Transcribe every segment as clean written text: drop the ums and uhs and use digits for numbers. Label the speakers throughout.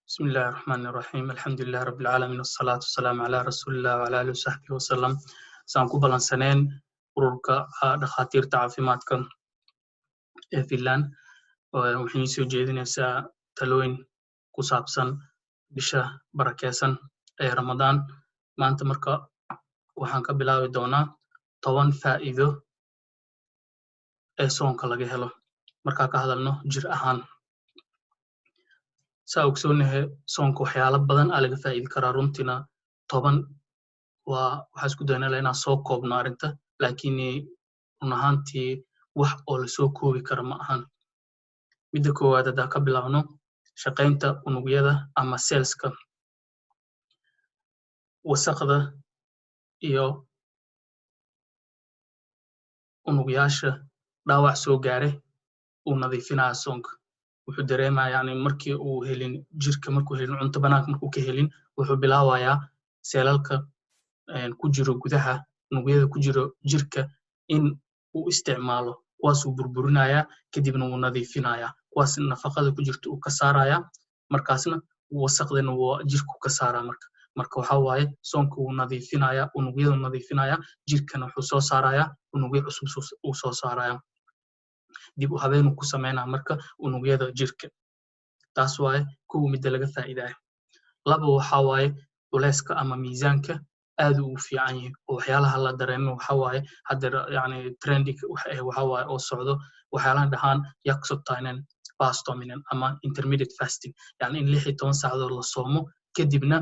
Speaker 1: بسم الله الرحمن الرحيم الحمد لله رب العالمين والصلاة والسلام على رسول الله وعلى آله وصحبه وسلم سaan ku balansaneen ururka dhakhaatiirta caafimaadka ee Finland waxay soo jeedinaysaa talooyin ku saabsan bisha barakeysan ee Ramadaan maanta marka waxaan ka bilaabi doonaa 10 faa'iido ee soonka laga helo marka ka hadalno jir ahaan saa ogsoonahay soonka waxyaalo badan laga faa'iidi karaa runtina 10 waxa isku daynaa inaan soo koobno arinta laakiin run ahaantii wax oo la soo koobi karo ma ahan midda koowaad haddaan ka bilaabno shaqaynta unugyada ama cellska wasaqda iyo unugyaasha dhaawac soo gaaray uu nadiifinaya soonka wuxuu dareemayaa yani markii uu helin jirka markuu helin cunto banaanka markuu ka helin wuxuu bilaabayaa seelalka ku jiro gudaha unugyada ku jiro jirka in uu isticmaalo kuwaas uu burburinayaa kadibna uu nadiifinayaa kuwaas nafaqada ku jirto uu ka saarayaa markaasna wasaqdana uu jirku ka saaraa marka waxa waaye soonka uu nadiifinayaa unugyada nadiifinayaa jirkana wuxuu soo saarayaa unugyo cusub uu soo saarayaa dib u habeen ku sameynaa marka unugyada jirka taas waaye kuwa mid laga faa'iidayo laba waxa waaye culeyska ama miisaanka aad u fiican yahay oo waxyaalaha la dareemo waxa waaye hadda yani trendiga waxa waaye oo socdo waxyaalaha dhahaan yaksotinen fastominen ama intermediate fasting yani in 16 saacadood la soomo kadibna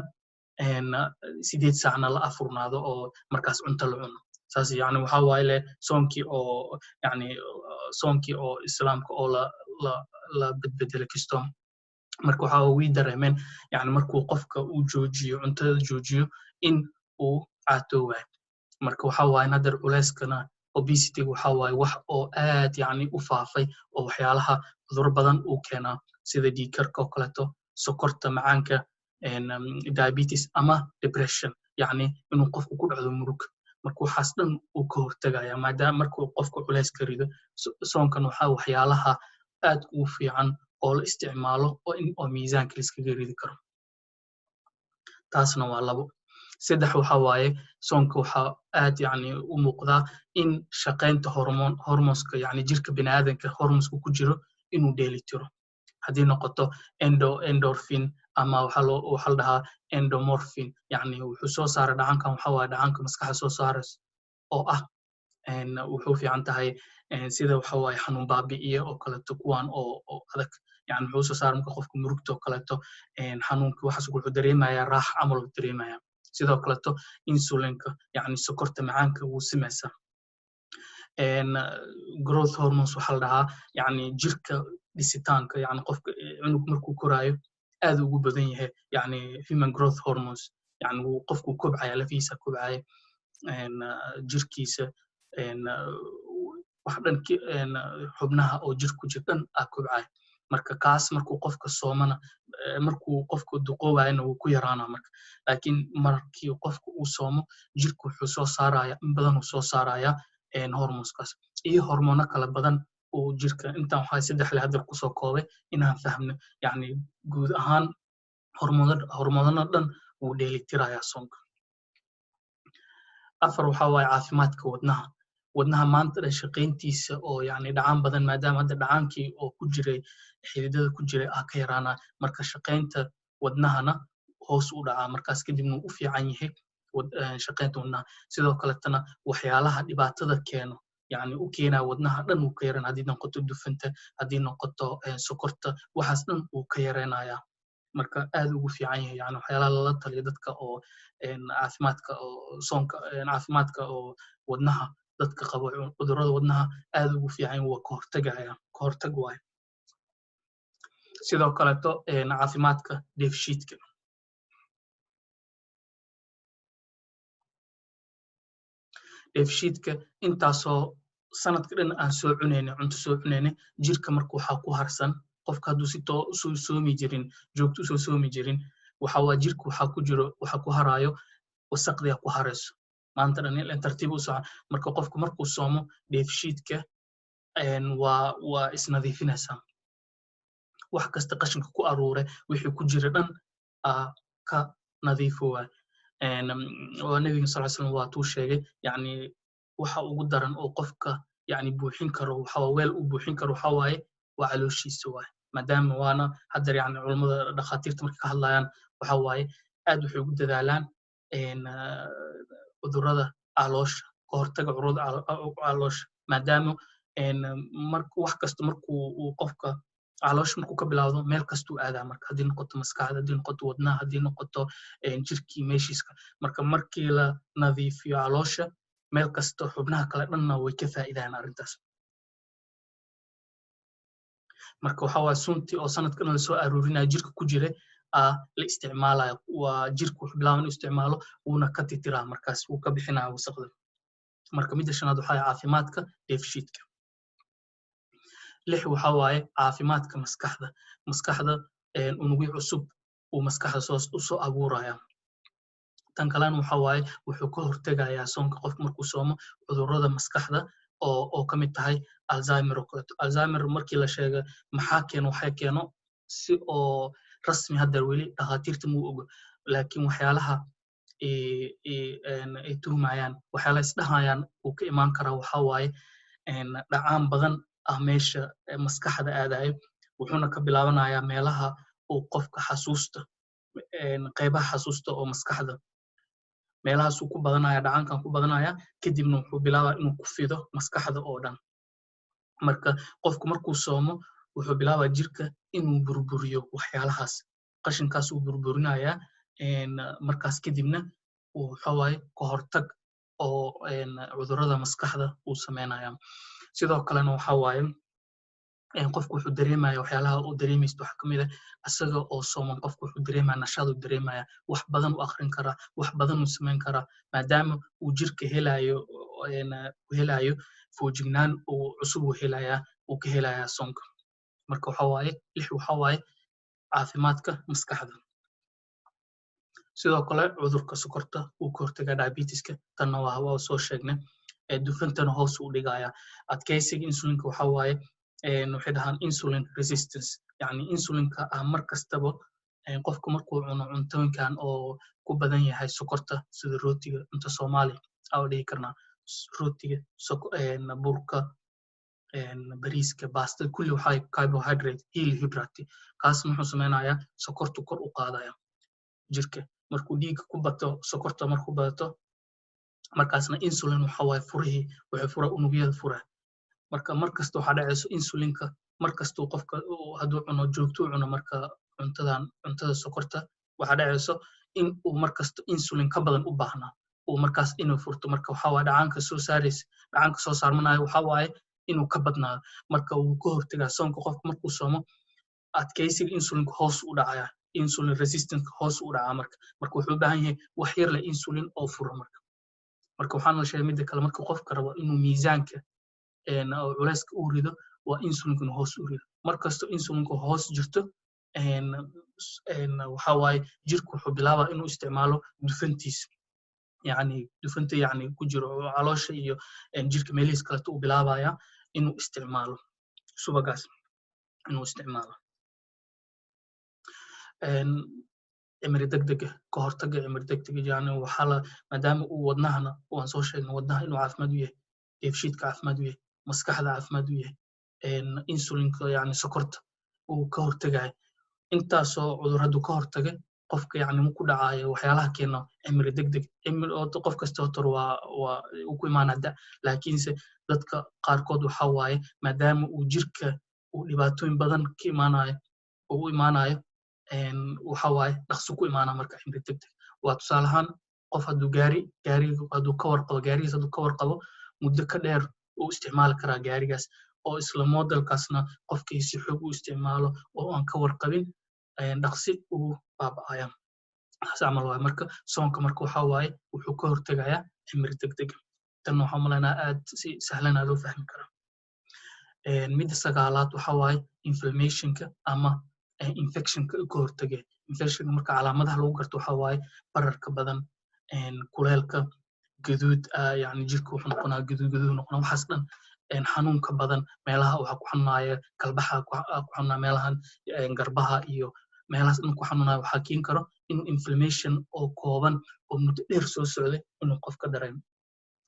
Speaker 1: 8 saacna la afurnaado oo markaas cunto la cuno saas yani waxa waaye soonkii oo islaamka oo la bedbedelay kisto marka waxa uu dareemeen yani markuu qofka uu joojiyo cuntada joojiyo in uu caatoowaay marka waxa waaye nadar culeyskana obesity waxa waaye wax oo aad yani u faafay oo waxyaalaha cudur badan uu keenaa sida dhiigkarka oo kaleeto sokorta macaanka diabetes ama depression yani inuu qofku ku dhacdo murug marka waxaas dhan uu ka hortagaya maadaama markuu qofku culeys ka rido soonkan waxa waxyaalaha aad u fiican oo la isticmaalo oo miisaanka la iskaga ridi karo taasna waa labo saddex waxa waaye soonka waxa aad yani u muuqdaa in shaqaynta hormoonska yani jirka bini'aadanka hormoonska ku jiro inuu dheelitiro haddii noqoto endorphin ama waxa la dhahaa endomorphin yani wuxuu soo saaraa dhacankan waxa waaye dhacanka maskaxda soo saaraysa oo ah wuxuu fiican tahay sida waxa waaye xanuun baabi'iye oo kaleeto kuwan oo adag yani wuxuu soo saaraa marka qofka murugta oo kaleeto xanuunka waxaas wuxuu dareemayaa raax camal uu dareemayaa sidoo kaleeto insulinka yani sokorta macaanka wuu samaysaa growth hormones waxa la dhahaa yani jirka dhisitaanka yani qofka cunug markuu koraayo aad ugu badan yahay yani human growth hormones yani qofku kobcaya lafiisa kobcaya jirkiisa wax dhan xubnaha oo jirku jirkan kobcaya marka kaas markuu qofka soomana markuu qofku duqoowayna wuu ku yaraanaa marka laakiin markii qofku uu soomo jirku wuxuu soo saaraya in badan uu soo saaraya hormoonskaas iyo hormoono kala badan oo jirka intaan waxa saddex hadda ku soo koobay inaan fahmno yani guud ahaan hormoonada dhan uu dheelitiraya soonka afar waxa waaye caafimaadka wadnaha maanta dhan shaqayntiisa oo yani dhacaan badan maadaama hadda dhacaankii oo ku jiray xididada ku jiray ka yaraana marka shaqaynta wadnahana hoos u dhacaa markaas kadibna u fiican yahay shaqaynta wadnaha sidoo kaletana waxyaalaha dhibaatada keeno yani u keenaa wadnaha dhan uu ka yaraan haddii noqoto dufanta haddii noqoto sokorta waxaas dhan uu ka yareenaya marka aad ugu fiican yahay yani waxyaalaha lala taliyo dadka oo caafimaadka oo soonka caafimaadka oo wadnaha dadka qabo cudurrada wadnaha aad ugu fiican waa ka hortag waaye sidoo kaleeto caafimaadka dheefshiidka dheefshiidka intaasoo sanadka dhan aan soo cunayna cunto soo cunayna jirka marka waxaa ku harsan qofka hadduu si soo soomi jirin joogto soo soomi jirin waxa waa jirka waxa ku haraayo wasaqdiga ku harayso maanta dhan in tartiib u socon marka qofku markuu soomo dheefshiidka waa isnadiifinaysaa wax kasta qashinka ku aruure wixii ku jira dhan ka nadiifo waay waa nabiga sallallahu alayhi wasallam waa tuu sheegay yani waxa ugu daran oo qofka yani buuxin karo waxa weel u buuxin karo waxa waaye waa calooshiisa waay maadaama waana hadda yani culimada dhakhaatiirta markay ka hadlayaan waxa waaye aad waxay ugu dadaalaan cudurrada caloosha ka hortaga cudurrada caloosha maadaama wax kasta markuu qofka caloosha markuu ka bilaawdo meel kastuu aadaa marka haddii noqoto maskaxda haddii noqoto wadnaha haddii noqoto jirkii meeshiiska marka markii la nadiifiyo caloosha meel kasta xubnaha kale dhanna way ka faa'iidaan arrintaas marka waxa waa suntii oo sanadkan la soo aruurinaya jirka ku jira la isticmaalayo waa jirku wuxuu bilaabaa inuu isticmaalo wuuna ka titiraa markaas wuu ka bixinaya wasaqda marka midda shanaad waxaa caafimaadka dheefshiidka 6 waxa waaye caafimaadka maskaxda unugyo cusub uu maskaxda soo abuuraya tan kalena waxa waaye wuxuu ka hortegayaa soonka qofka markuu soomo cudurrada maskaxda oo ka mid tahay alzheimer markii la sheegay maxaa keeno waxay keeno si oo rasmi hadda weli dhakhaatiirta muu ogo laakiin waxyaalaha ay turmayaan waxyaalaha isdhahayaan uu ka imaan karaa waxa waaye dhacaan badan meesha maskaxda aadayo wuxuuna ka bilaabanayaa meelaha uu qofka xasuusta qaybaha xasuusta oo maskaxda meelahaasuu ku badanaya dhacaankan ku badanaya kadibna wuxuu bilaabaa inuu ku fido maskaxda oo dhan marka qofku markuu soomo wuxuu bilaabaa jirka inuu burburiyo waxyaalahaas qashinkaas uu burburinayaa markaas kadibna waxa waaye ka hortag oo cudurrada maskaxda uu sameynaya sidoo kalena waxa waaye qofku wuxuu dareemaya waxyaalaha uu dareemaysto waxa kamid ah asaga oo sooman qofku wuxuu dareemaya nashaad uu dareemaya wax badan uu akhrin karaa wax badan uu samayn karaa maadaama uu jirka helayo foojignaan uu cusub uu ka helayaa soonka marka waxa waaye 6 waxa waaye caafimaadka maskaxda sidoo kale cudurka sokorta uu ka hortagaa diabetiska tanna waa soo sheegnay dufantana hoos u dhigaya adkaysiga insulinka waxa waaye waxay dhahaan insulin resistance yani insulinka mar kastaba qofku markuu cuno cuntooyinkan oo ku badan yahay sokorta sida rootiga cunto Soomaali aan dhihi karnaa rootiga burka bariiska baastada kulli waxay carbohydrate hydrate kaas wuxuu sameynayaa sokortu kor u qaadaya jirka markuu dhiigga ku bato sokorta markuu badato markaasna insulin waxa waaye waxay fura unugyada fura marka markasta waxa dhacayso insulinka markasta qofka hadduu cuno joogto cuno marka cuntada sokorta waxa dhacayso in uu markasta insulin ka badan u baahnaa uu markaas inuu furto marka waxa waa dhacaanka soo saarmanayo waxa waaye inuu ka badnaado marka uu ka hortagaa soonka qofka markuu soomo adkaysiga insulinka hoos u dhacaya insulin resistance hoos u dhacaa marka wuxuu u baahan yahay wax yar la insulin oo furo marka waxaan la sheegay midda kale marka qofka rabo inuu miisaanka culayska uu rido waa insulinkuna hoos u rido markasta insulinku hoos jirto waxa waaye jirku wuxuu bilaabaa inuu isticmaalo dufantiisa dufanta ku jiro caloosha iyo jirka meelihiis kaleto uu bilaabaya inuu isticmaalo subagaas inuu isticmaalo cimri degdega ka hortaga cimri degdega maadaama uu wadnahana waan soo sheegnay wadnaha inuu caafimaad u yahay dheefshiidka caafimaad u yahay maskaxda caafimaad u yahay insulinka sokorta uu ka hortagayo intaasoo cudur hadduu ka hortagay qofka mu ku dhacayo waxyaalaha keeno cimri degdeg qof kasta hotor waa uu ku imaanada laakiinse dadka qaarkood waxa waaye maadaama uu jirka uu dhibaatooyin badan ka imaanayo oo u imaanayo waxa waaye dhaqso ku imaana marka cimri degdeg waa tusaale ahaan qof hadduu hadduu ka warqabo muddo ka dheer uu isticmaali karaa gaarigaas oo isla modelkaasna qofkii si xoog u isticmaalo oo aan ka warqabin dhaqsi uu baaba'aya camal waaye marka soonka marka waxa waaye wuxuu ka hortagayaa cimri degdeg tan waxaan malaynaa aad si sahlan loo fahmi karaa midda 9aad waxa waaye inflammationka ama infectionka ka hortagaya infectionka marka calaamadaha lagu garto waxa waaye bararka badan kuleelka gaduud jirka wuxuu noqonaa gaduud noqonaa waxaas dhan xanuunka badan meelaha waxa ku xanuunaya kalbaha ku xanuunaya meelahan garbaha iyo meelahaas dhan ku xanuunaya waxaa keeni karo in inflammation oo kooban oo muddo dheer soo socday inuu qofka dareemo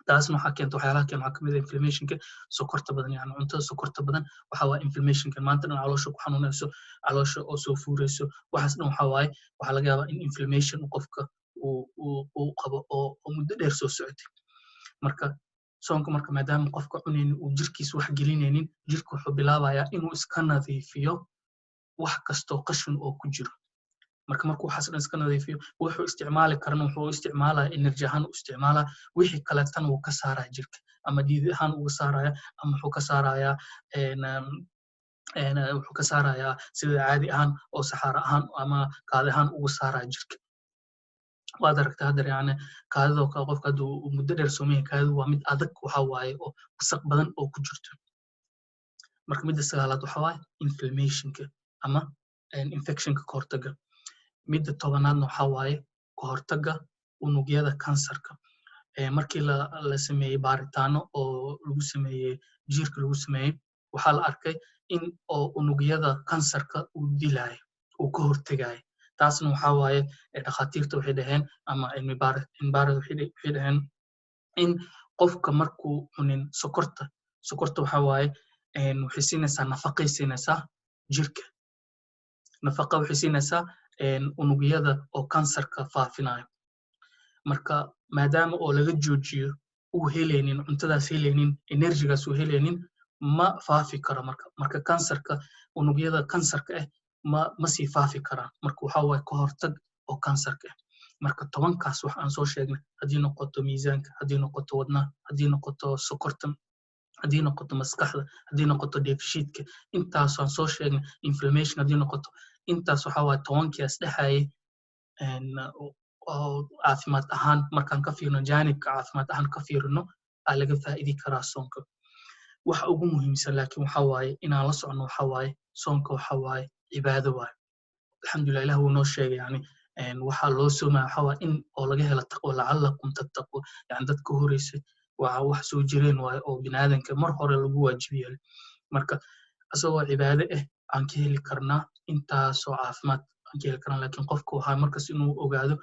Speaker 1: taasna waxaa keenta waxyaalaha keena waxaa kamid ah inflammationka sokorta badan yani cuntada sokorta badan waxa waa inflammationka maanta dhan caloosha ku xanuunayso caloosha oo soo fuurayso waxaas dhan waxa waaye waxaa laga yaabaa in inflammation qofka uu qabo oo muddo dheer soo socotay marka soonka marka maadaama qofka cunaynin uu jirkiisa wax gelinaynin jirka wuxuu bilaabayaa inuu iska nadiifiyo wax kastoo qashin oo ku jiro markuu waxaas dhan iska nadiifiyo wuxuu isticmaali karana wuxuu isticmaalaya energy ahaan u isticmaalaa wixii kaleetana wuu ka saaraya jirka ama dhiidi ahaan uga saaraya ama wuxuu ka saarayaa sida caadi ahaan oo saxaara ahaan ama kaadi ahaan uga saaraya jirka waad aragtaa hadda yani kaadidoo kale qofka hadda uu muddo dheer soomayn kaadidu waa mid adag waxa waaye oo wasaq badan oo ku jirto marka midda sagaalaad waxa waaye inflammationka ama infectionka ka hortaga midda tobanaadna waxa waaye ka hortaga unugyada kansarka markii la sameeyey baaritaano oo lagu sameeyey jiirka lagu sameeyey waxaa la arkay in oo unugyada kansarka uu dilaayo uu ka hortegayo taasna waxa waaye dhakhaatiirta waxay dhaheen ama cilmi baarid waxay dhaheen in qofka markuu cunin sokorta waxa waaye waxay siinaysaa nafaqay siinaysaa jirka nafaqa waxay siinaysaa unugyada oo kansarka faafinayo marka maadaama oo laga joojiyo uu helaynin cuntadaas helaynin enerjigaas uu helaynin ma faafi karo marka kansarka unugyada kansarka ma sii faafi karaan marka waxa waaye ka hortag oo kansarka marka 10kaas wax aan soo sheegnay haddii noqoto miisaanka haddii noqoto wadnaha haddii noqoto sokorta haddii noqoto maskaxda haddii noqoto dheefshiidka intaasaan soo sheegnay inflammation haddii noqoto intaas waxa waaye 10kiias dhexayay oo caafimaad ahaan markaan ka fiirino jaanibka caafimaad ahaan ka fiirino aa laga faa'idi karaa soonka waxa ugu muhiimsan laakiin waxa waaye inaan la socono waxa waaye soonka waxa waaye cibaado waaye alxamdulillah ilaah wuu noo sheegay yani waxaa loo soomaya waxa waaye in oo laga helo taqwo lacallakum tattaqu yani dadka horeysay waa wax soo jireen waaye oo biniaadanka mar hore lagu waajib yeelay marka asagoo cibaado aan ka heli karnaa intaasoo caafimaad aan ka heli karnaa laakiin qofka waxaa markas inuu ogaado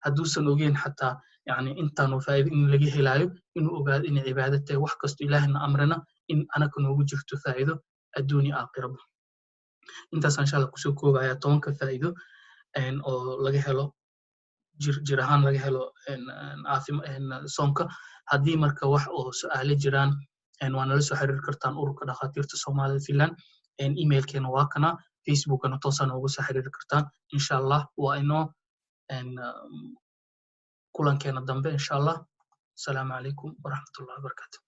Speaker 1: hadduusan ogeyn xataa yani intaanu faa'iido in laga helaayo inuu ogaado inay cibaado tahay wax kasto ilaahina amrina in anaka noogu jirto faa'iido adduun iyo aakhiraba intaasaan insha allah kusoo koobaya 10ka faa'iido oo laga helo jir ahaan laga helo soonka haddii marka wax oo su'aalo jiraan waa nala soo xiriiri kartaan ururka dhakhaatiirta soomaalida finland emailkeena waa kana facebookana toosaan noogu soo xiriiri kartaan insha allah waa inoo kulankeena dambe insha allah asalaamu calaykum waraxmatullahi wabarakatu